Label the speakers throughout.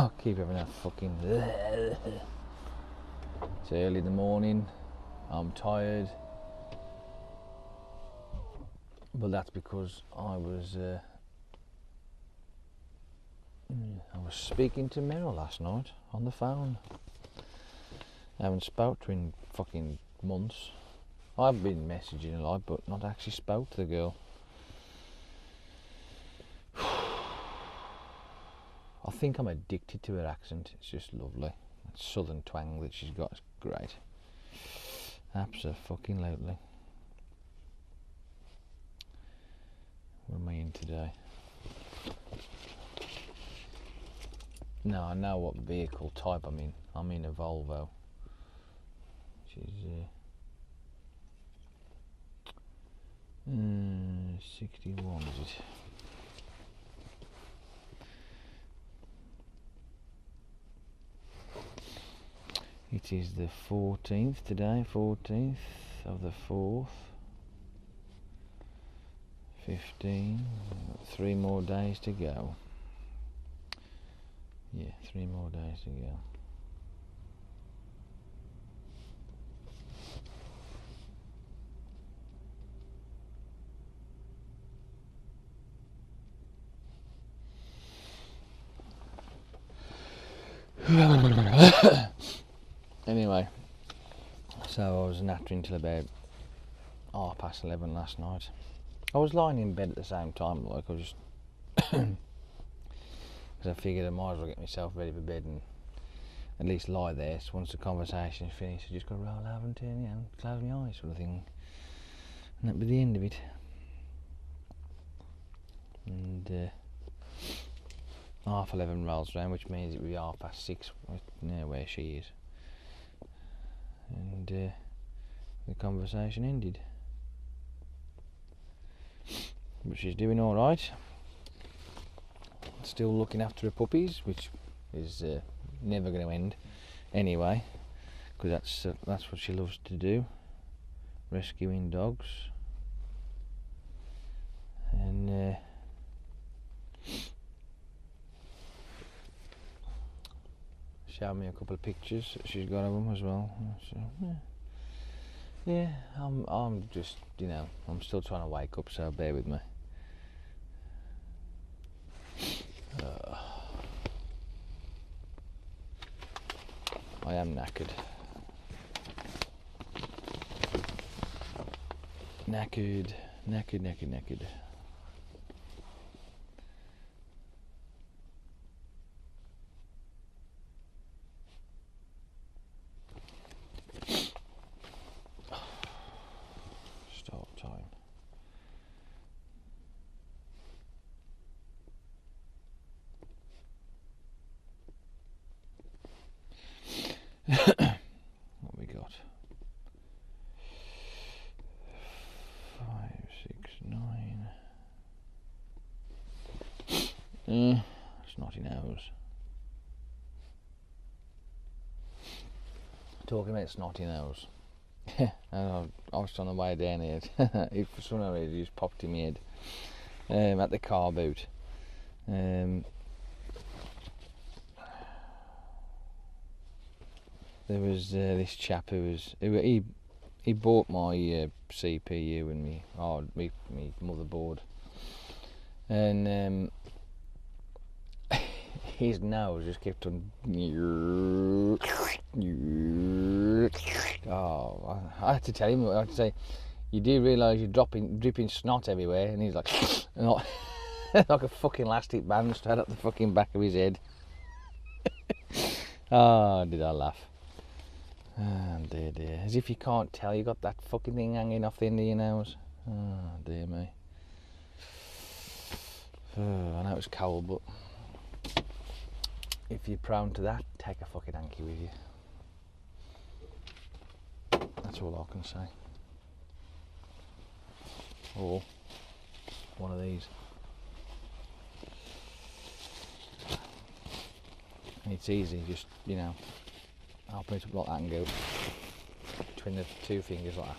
Speaker 1: I keep having that fucking... It's early in the morning, I'm tired. But that's because I was speaking to Meryl last night on the phone. I haven't spoke to her in fucking months. I've been messaging a lot, but not actually spoke to the girl. I think I'm addicted to her accent. It's just lovely. That southern twang that she's got is great. Abso-fucking-lutely. What am I in today? No, I know what vehicle type I'm in. I'm in a Volvo. Which is 61, is it? It is the 14th today, 14th of the 4th. 15, 3 more days to go. Yeah, 3 more days to go. Anyway, so I was nattering till about 11:30 last night. I was lying in bed at the same time, like I was just because I figured I might as well get myself ready for bed and at least lie there. So once the conversation's finished, I just got to roll over and turn, close my eyes, sort of thing, and that'd be the end of it. And 11:30 rolls round, which means it would be 6:30 near where she is, and the conversation ended. But she's doing all right. Still looking after her puppies, which is never going to end anyway, because that's what she loves to do, rescuing dogs. And showed me a couple of pictures that she's got of them as well. So, yeah, I'm just, I'm still trying to wake up, so bear with me. I am knackered. Knackered. Start time. What we got? 5, 6, 9. Snotty nose. Talking about snotty nose. I was on the way down here. If for some reason it just popped in my head. At the car boot. There was this chap he bought my CPU and me motherboard, and his nose just kept on. Oh, I had to tell him. I had to say, "You do realise you're dripping snot everywhere?" And he's like, "Not like a fucking elastic band straight up the fucking back of his head." Oh, did I laugh? Oh dear. As if you can't tell you got that fucking thing hanging off the end of your nose. Oh dear me. I know it's cold, but if you're prone to that, take a fucking hanky with you. That's all I can say. Or one of these. And it's easy, just, open it up like that and go between the 2 fingers like that.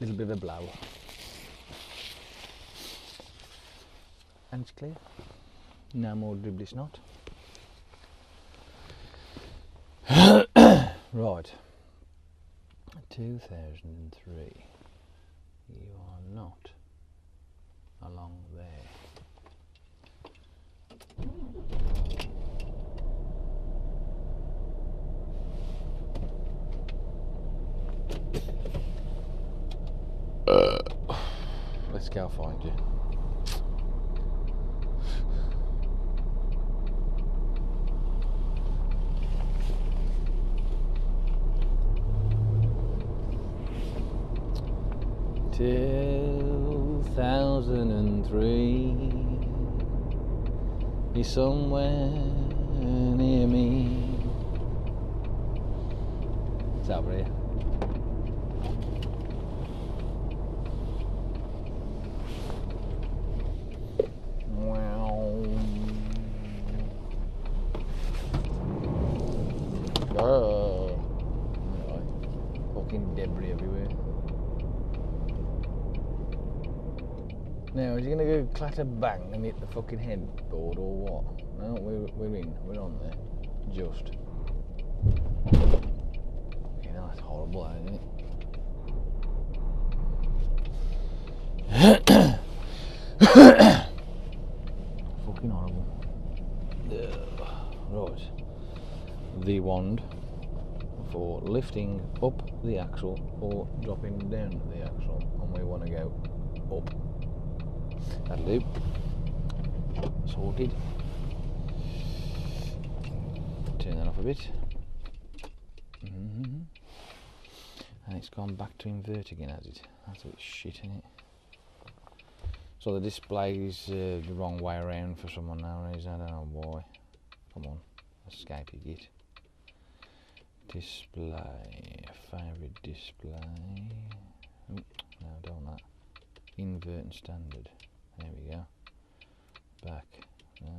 Speaker 1: Little bit of a blow. And it's clear. No more dribbly snot. Right. 2003. You are not along there. Let's go find you. Till 2003, you're somewhere near me. It's over here. Oh, fucking debris everywhere. Now, is he gonna go clatter bang and hit the fucking headboard or what? No, we're in. We're on there. Just. You know, that's horrible, isn't it? Fucking horrible. Right. The wand for lifting up the axle or dropping down the axle, and we want to go up. That'll do. Sorted. Turn that off a bit. And it's gone back to invert again, has it? That's a bit shit, isn't it? So the display is the wrong way around for someone nowadays. I don't know why. Come on, escape you git. Display, favourite display. Oh, no, don't want that. Invert and standard. There we go. Back. No.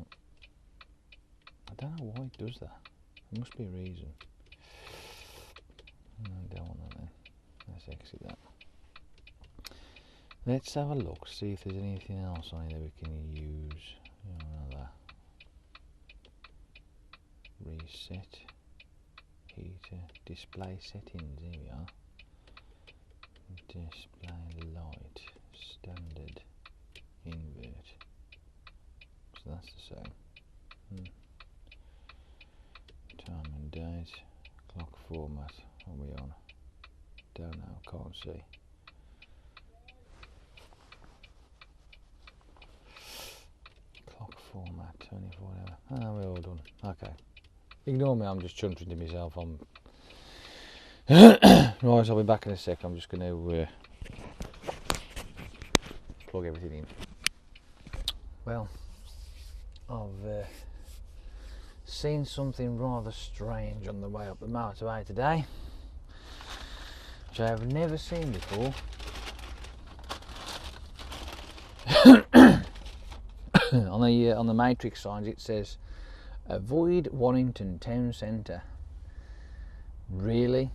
Speaker 1: I don't know why it does that. There must be a reason. No, I don't want that then. Let's exit that. Let's have a look, see if there's anything else on here we can use. Another reset. Heater. Display settings. Here we are. Display light. Standard. Invert. So that's the same. Time and date. Clock format. What are we on? Don't know. Can't see. Clock format. 24 hour. Ah, we're all done. Okay. Ignore me. I'm just chuntering to myself. Right, I'll be back in a sec. I'm just going to plug everything in. Well, I've seen something rather strange on the way up the motorway today, which I have never seen before. On the matrix signs it says avoid Warrington town centre. Really?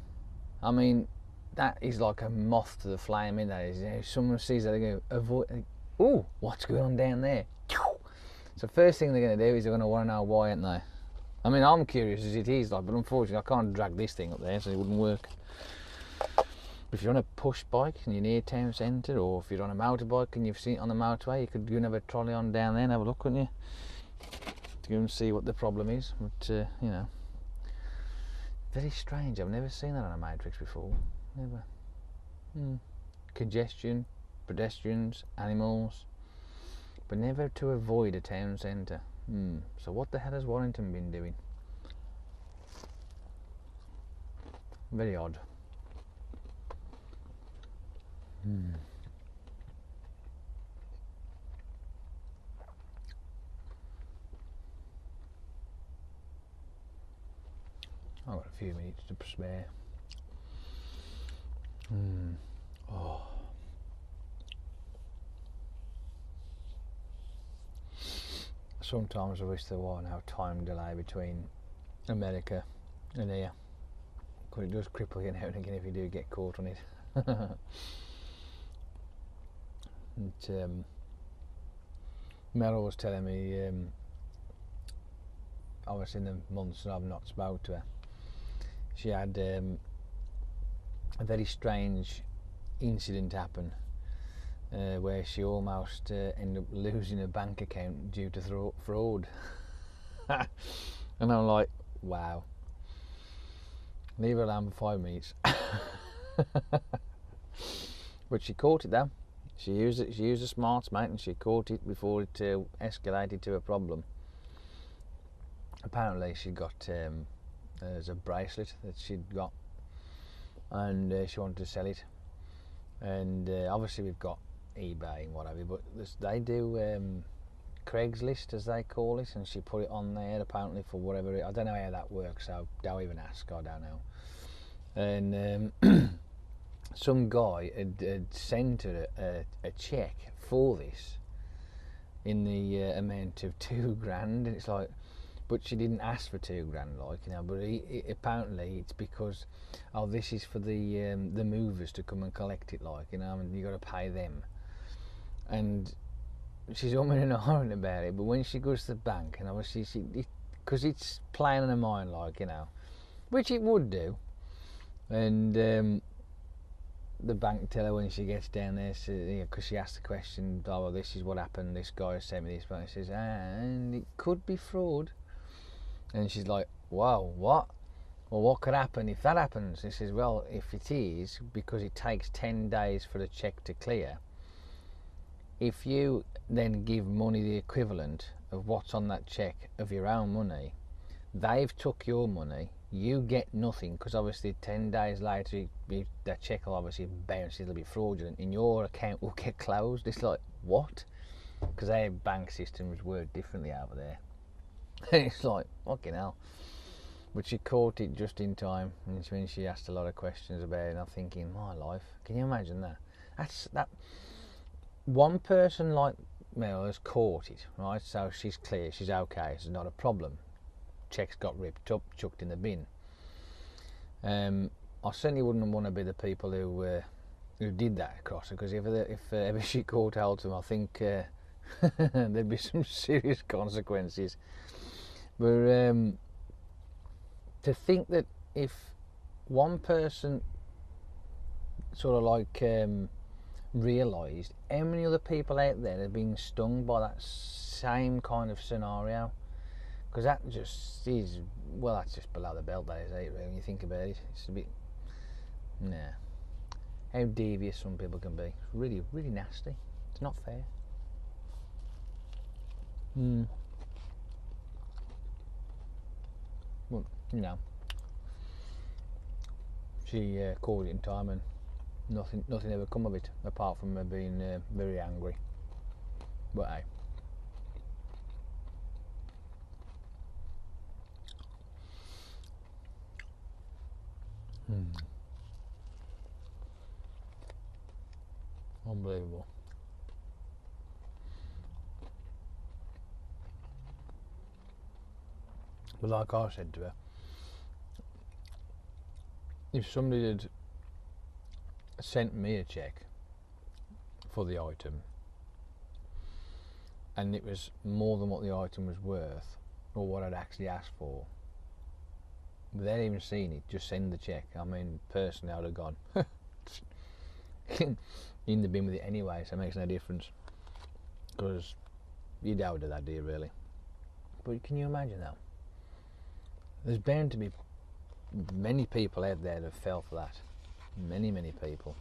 Speaker 1: I mean, that is like a moth to the flame, isn't it? If someone sees that, they go avoid. Oh, what's going on down there? So first thing they're going to do is they're going to want to know why, aren't they? I mean, I'm curious as it is, like, but unfortunately I can't drag this thing up there, so it wouldn't work. If you're on a push bike and you're near town centre, or if you're on a motorbike and you've seen it on the motorway, you could go and have a trolley on down there and have a look, couldn't you? To go and see what the problem is. But you know, very strange. I've never seen that on a matrix before. Never. Congestion, pedestrians, animals, but never to avoid a town centre. So what the hell has Warrington been doing? Very odd. I've got a few minutes to spare. Oh. Sometimes I wish there wasn't a time delay between America and here, because it does cripple you now and again if you do get caught on it. Meryl was telling me, obviously in the months that I've not spoken to her, she had a very strange incident happen where she almost ended up losing her bank account due to fraud. And I'm like, wow. Leave her alone for 5 minutes. But she caught it though. She used it. She used a smarts, mate, and she caught it before it escalated to a problem. Apparently, she got there's a bracelet that she'd got, and she wanted to sell it. And obviously, we've got eBay and whatever, but they do Craigslist, as they call it, and she put it on there apparently for whatever. I don't know how that works, so don't even ask. I don't know. And some guy had sent her a cheque for this in the amount of $2,000, and it's like, but she didn't ask for $2,000, like, you know. But apparently it's because, oh, this is for the movers to come and collect it, like, you know, and you got to pay them. And she's umming and ahhing about it, but when she goes to the bank, and obviously because it's playing on her mind, like, you know, which it would do, and the bank tell her when she gets down there, because she asked the question, oh, well, this is what happened, this guy sent me this, but she says, and it could be fraud. And she's like, wow, what? Well, what could happen if that happens? He says, well, if it is, because it takes 10 days for the cheque to clear, if you then give money the equivalent of what's on that cheque of your own money, they've took your money, you get nothing, because obviously 10 days later that cheque will obviously bounce, it'll be fraudulent, and your account will get closed. It's like, what? Because their bank systems work differently over there. And it's like, fucking hell. But she caught it just in time, and when she asked a lot of questions about it, and I'm thinking, my life, can you imagine that? That one person like Meryl has caught it, right? So she's clear, she's okay, it's not a problem. Cheques got ripped up, chucked in the bin. I certainly wouldn't want to be the people who did that across her, because if ever she caught hold of them, I think there'd be some serious consequences. But to think that if one person sort of like realised how many other people out there are being stung by that same kind of scenario, because that just is, well, that's just below the belt, that is, really, when you think about it. It's a bit, nah, how devious some people can be. It's really, really nasty. It's not fair. Well, you know, she called it in time, and nothing ever come of it, apart from her being very angry. But hey. Unbelievable. But like I said to her, if somebody had sent me a cheque for the item and it was more than what the item was worth, or what I'd actually asked for, without even seeing it, just send the cheque. I mean, personally, I'd have gone in the bin with it anyway, so it makes no difference, because you don't do that, do you, really? But can you imagine that? There's bound to be many people out there that fell for that. Many people.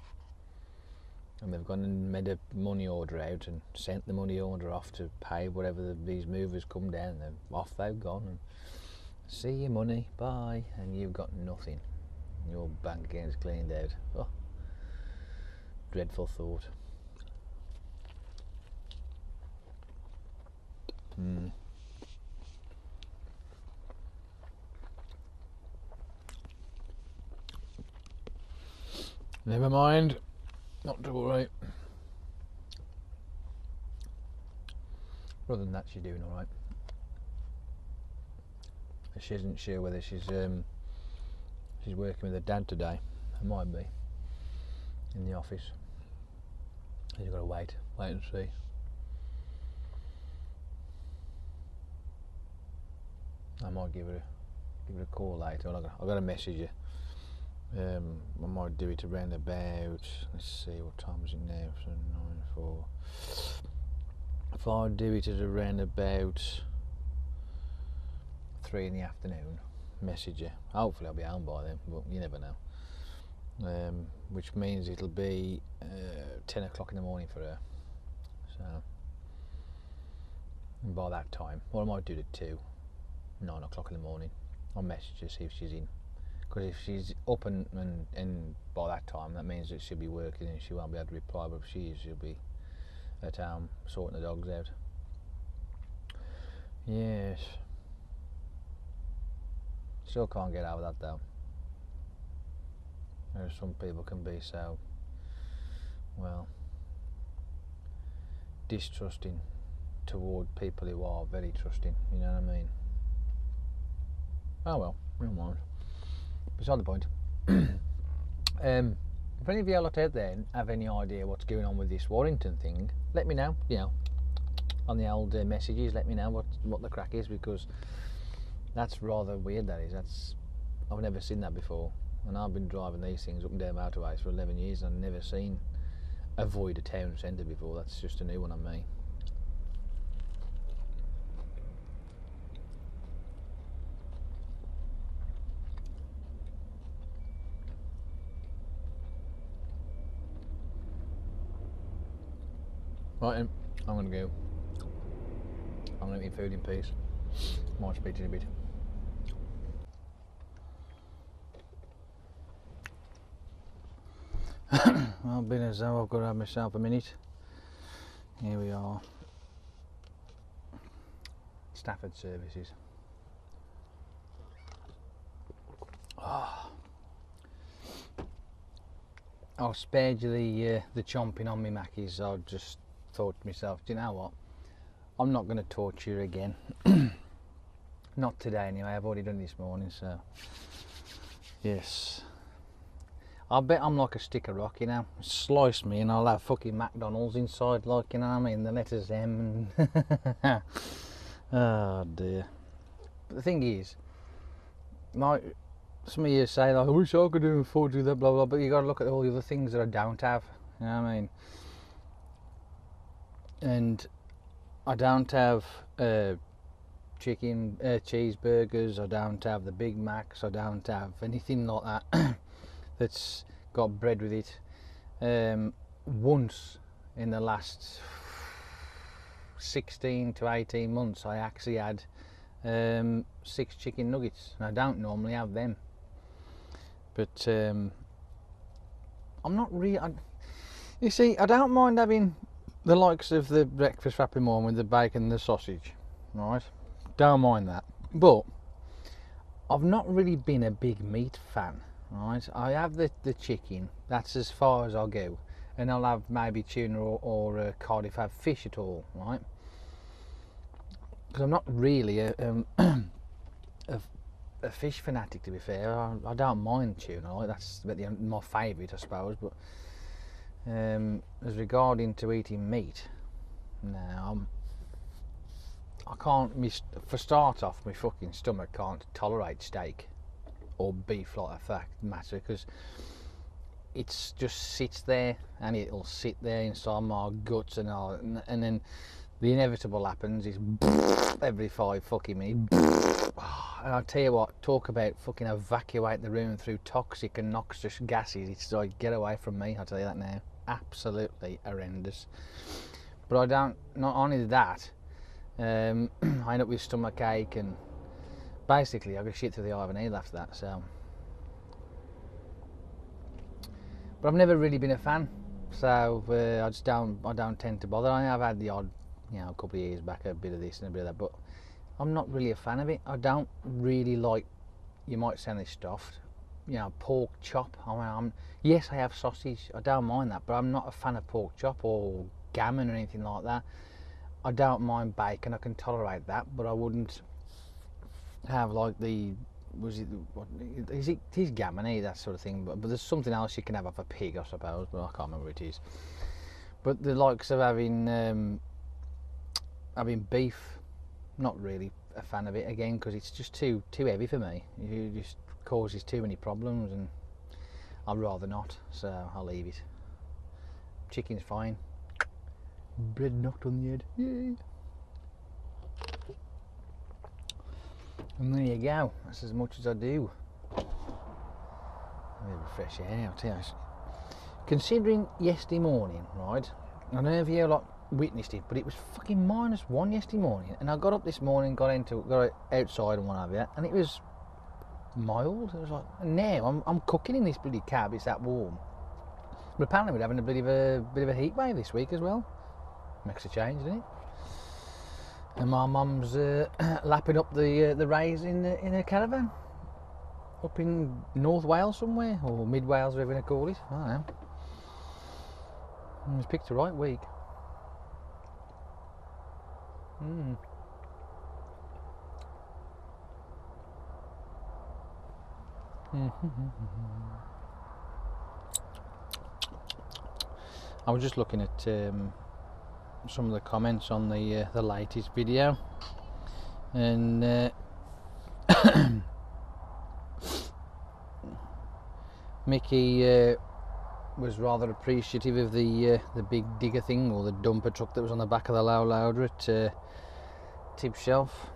Speaker 1: And they've gone and made a money order out and sent the money order off to pay whatever these movers come down, and off they've gone, and see your money, bye, and you've got nothing. Your bank account's cleaned out. Oh, dreadful thought. Never mind, not to worry. Other than that, she's doing alright. She isn't sure whether she's working with her dad today. It might be in the office. You've got to wait and see. I might give it a call later. I've got to message you. I might do it around about, let's see, what time is it now? So 9:04. If I do it at around about 3 in the afternoon, message you. Hopefully I'll be home by then, but you never know. Which means it'll be 10 o'clock in the morning for her. So, and by that time, or I might do it at 2, 9 o'clock in the morning. I'll message her, see if she's in. Because if she's up and by that time, that means that she'll be working and she won't be able to reply. But if she is, she'll be at home sorting the dogs out. Yes. Still can't get over that though. Some people can be so, well, distrusting toward people who are very trusting, you know what I mean? Oh well, never mind. Beside the point. If any of you lot out there have any idea what's going on with this Warrington thing, let me know, you know, on the old messages, let me know what the crack is, because that's rather weird, that is. I've never seen that before. And I've been driving these things up and down motorways for 11 years and I've never seen avoid a town centre before. That's just a new one on me. Right then, I'm going to go. I'm going to eat food in peace. Might speak to you in a bit. Well, being as though I've got to have myself a minute. Here we are. Stafford Services. Oh. I've spared you the chomping on me Mackies. I just thought to myself, do you know what? I'm not going to torture you again. Not today anyway. I've already done it this morning, so yes. I bet I'm like a stick of rock, you know. Slice me and I'll have fucking McDonald's inside, like, you know what I mean? The letters M and oh dear. But the thing is, like, some of you say, like, I wish I could afford to do that, blah blah, but you got to look at all the other things that I don't have, you know what I mean? And I don't have chicken, cheeseburgers, I don't have the Big Macs, I don't have anything like that that's got bread with it. Once in the last 16 to 18 months I actually had 6 chicken nuggets, and I don't normally have them. But I'm not really, you see, I don't mind having the likes of the breakfast wrap in morning with the bacon and the sausage, right? Don't mind that, but I've not really been a big meat fan, right? I have the chicken, that's as far as I'll go, and I'll have maybe tuna or cod if I have fish at all, right? Because I'm not really a fish fanatic, to be fair. I don't mind tuna, like, that's my favourite, I suppose, but as regarding to eating meat, now I can't, for start off, my fucking stomach can't tolerate steak or beef like a fact matter, because it just sits there and it'll sit there inside my guts, and then the inevitable happens is every 5 fucking minutes. And I'll tell you what, talk about fucking evacuate the room through toxic and noxious gases. It's like, get away from me, I'll tell you that now. Absolutely horrendous. But I don't, not only that, I end up with stomach ache, and basically I go shit through the eye of a needle after that, so. But I've never really been a fan, so I don't tend to bother. I have had the odd, you know, a couple of years back, a bit of this and a bit of that, but I'm not really a fan of it. I don't really like, you might sound this stuffed, you know, pork chop. Yes, I have sausage, I don't mind that, but I'm not a fan of pork chop or gammon or anything like that. I don't mind bacon, I can tolerate that, but I wouldn't have like the, it is gammon, that sort of thing, but there's something else you can have off a pig, I suppose, but I can't remember what it is. But the likes of having beef, not really a fan of it again, because it's just too heavy for me. It just causes too many problems, and I'd rather not, so I'll leave it. Chicken's fine. Bread knocked on the head. Yay! And there you go. That's as much as I do. A bit of fresh air, I'll tell you. Considering yesterday morning, right? I don't know if you lot witnessed it, but it was fucking -1 yesterday morning, and I got up this morning, got outside and what have you, and it was mild. It was like, now I'm cooking in this bloody cab. It's that warm. But apparently we're having a bit of a heat wave this week as well. Makes a change, doesn't it? And my mum's lapping up the rays in a caravan up in North Wales somewhere, or Mid Wales, whatever you call it. I don't know. He's picked the right week. I was just looking at some of the comments on the latest video, and Mickey was rather appreciative of the big digger thing, or the dumper truck that was on the back of the low loader at Tib Shelf,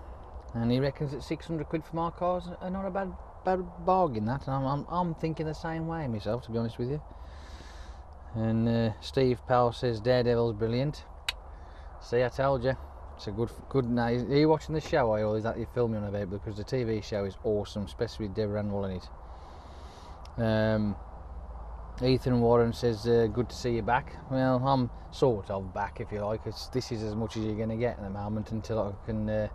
Speaker 1: and he reckons that 600 quid for my cars are not a bad bargain. That, and I'm thinking the same way myself, to be honest with you. And Steve Powell says Daredevil's brilliant. See, I told you, it's a good night. Are you watching the show, or is that you filming on about? Because the TV show is awesome, especially with Deborah Anwell in it. Ethan Warren says good to see you back. Well, I'm sort of back, if you like. This is as much as you're going to get at the moment until I can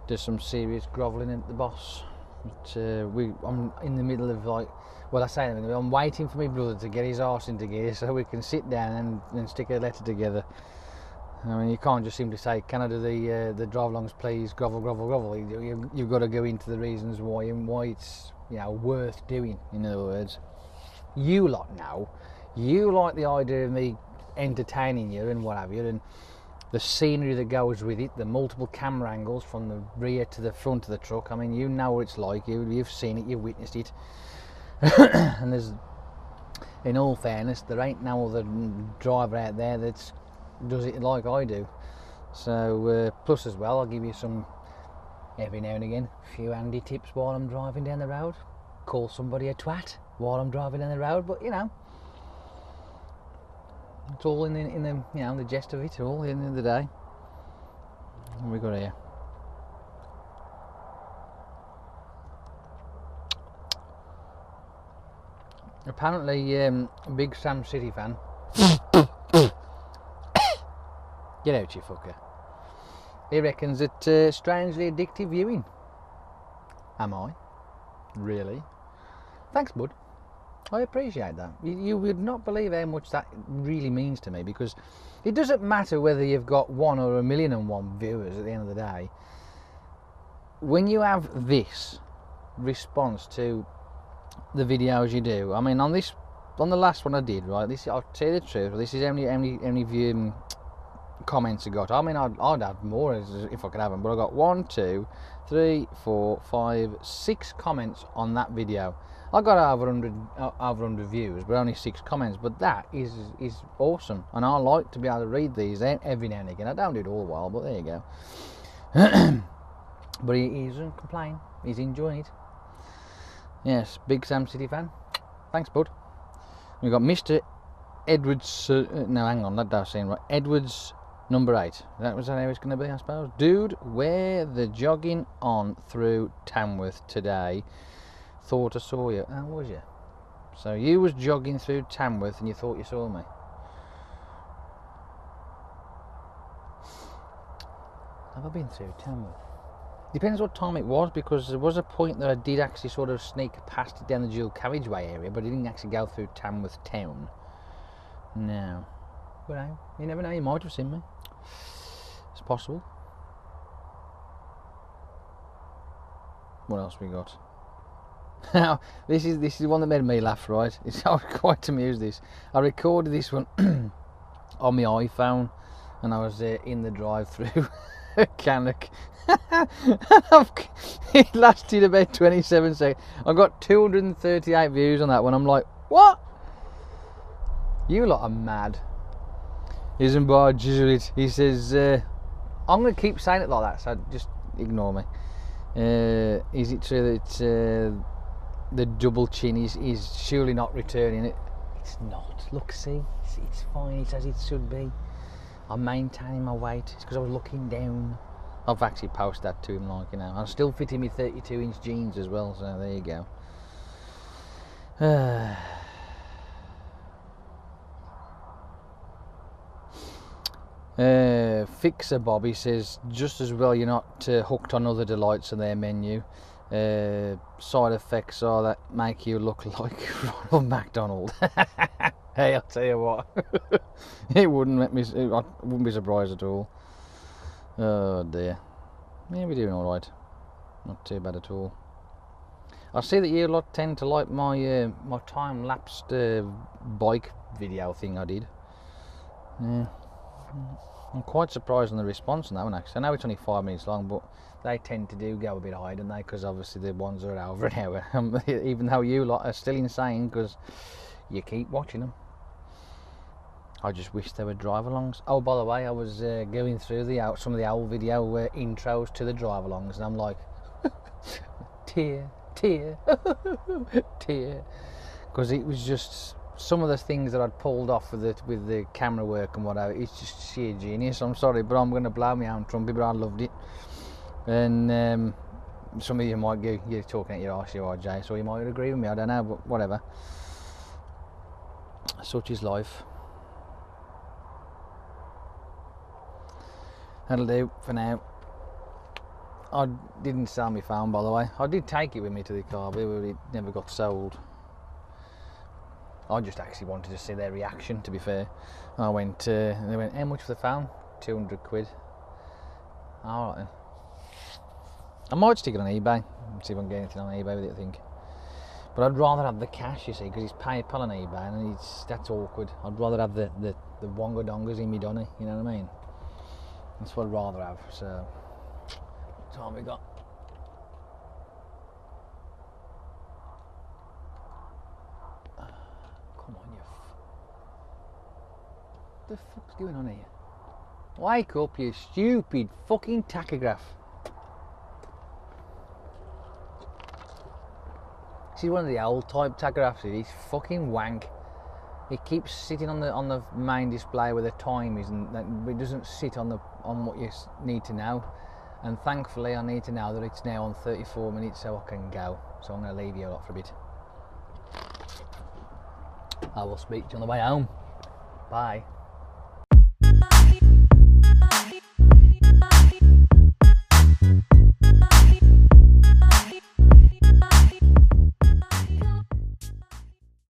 Speaker 1: do some serious grovelling at the boss. But I'm in the middle of, like, well, I say I'm waiting for my brother to get his arse into gear so we can sit down and stick a letter together. I mean, you can't just simply say, can I do the drive-alongs please, grovel. You've got to go into the reasons why it's, you know, worth doing, in other words. You lot know, you like the idea of me entertaining you and what have you, and the scenery that goes with it, the multiple camera angles from the rear to the front of the truck. I mean, you know what it's like, you've seen it, you've witnessed it. And there's, in all fairness, there ain't no other driver out there that does it like I do. So plus as well, I'll give you some, every now and again, a few handy tips while I'm driving down the road. Call somebody a twat while I'm driving down the road, but you know, it's all in the you know, the gist of it all. At the end of the day, what have we got here? Apparently, a big Sam City fan. Get out, you fucker. He reckons it strangely addictive viewing. Am I? Really? Thanks, bud. I appreciate that. You would not believe how much that really means to me, because it doesn't matter whether you've got 1 or 1,000,001 viewers at the end of the day. When you have this response to the videos you do, I mean, on the last one I did, right, this, I'll tell you the truth, this is how many view comments I got. I mean, I'd have more if I could have them, but I got 1, 2, 3, 4, 5, 6 comments on that video. I got over 100 views, but only 6 comments. But that is awesome, and I like to be able to read these every now and again. I don't do it all the while, but there you go. But he doesn't complain. He's enjoying it. Yes, big Sam City fan. Thanks, bud. We've got Mr. Edwards. No, hang on, that does seem right. Edwards number 8. That was how it's going to be, I suppose. Dude, where the jogging on through Tamworth today. Thought I saw you. How was you? So you was jogging through Tamworth and you thought you saw me. Have I been through Tamworth? Depends what time it was, because there was a point that I did actually sort of sneak past it down the dual carriageway area, but I didn't actually go through Tamworth town. No. But you never know, you might have seen me. It's possible. What else we got? Now, this is the one that made me laugh, right? I was quite amused this. I recorded this one on my iPhone, and I was in the drive-through. Canuck. It lasted about 27 seconds. I got 238 views on that one. I'm like, what? You lot are mad. Isn't bar Jesuit? He says, I'm going to keep saying it like that, so just ignore me. Is it true that the double chin is surely not returning it? It's not. Look, see, it's fine. It's as it should be. I'm maintaining my weight. It's because I was looking down. I've actually posted that to him, like, you know. I'm still fitting my 32-inch jeans as well, so there you go. Fixer Bobby says, just as well you're not hooked on other delights in their menu. Side effects are that make you look like Ronald McDonald. Hey, I'll tell you what, it wouldn't make me. I wouldn't be surprised at all. Oh dear. Yeah, we're doing all right. Not too bad at all. I see that you lot tend to like my my time-lapsed bike video thing I did. Yeah. I'm quite surprised on the response on that one, actually. I know it's only 5 minutes long, but they tend to go a bit higher, don't they? Because obviously the ones are over an hour. Even though you lot are still insane because you keep watching them. I just wish there were drive-alongs. Oh, by the way, I was going through some of the old video intros to the drive-alongs, and I'm like, tear, tear, tear, because it was just some of the things that I'd pulled off with the camera work and whatever. It's just sheer genius. I'm sorry, but I'm going to blow my own trumpet, but I loved it. And some of you might go, you're talking at your arse, you are, Jay, so you might agree with me. I don't know, but whatever. Such is life. That'll do for now. I didn't sell my phone, by the way. I did take it with me to the car, but it never got sold. I just actually wanted to see their reaction, to be fair. I went, and they went, how much for the phone? 200 quid. Alright then. I might stick it on eBay, see if I can get anything on eBay with it, I think. But I'd rather have the cash, you see, because it's PayPal on eBay, and that's awkward. I'd rather have the wonga dongas in me donny, you know what I mean? That's what I'd rather have. So, what time we got? Come on, you. What the fuck's going on here? Wake up, you stupid fucking tachograph. This is one of the old type tachographs. It is fucking wank. It keeps sitting on the main display where the time is, and it doesn't sit on what you need to know. And thankfully, I need to know that it's now on 34 minutes, so I can go. So I'm going to leave you lot for a bit. I will speak to you on the way home. Bye.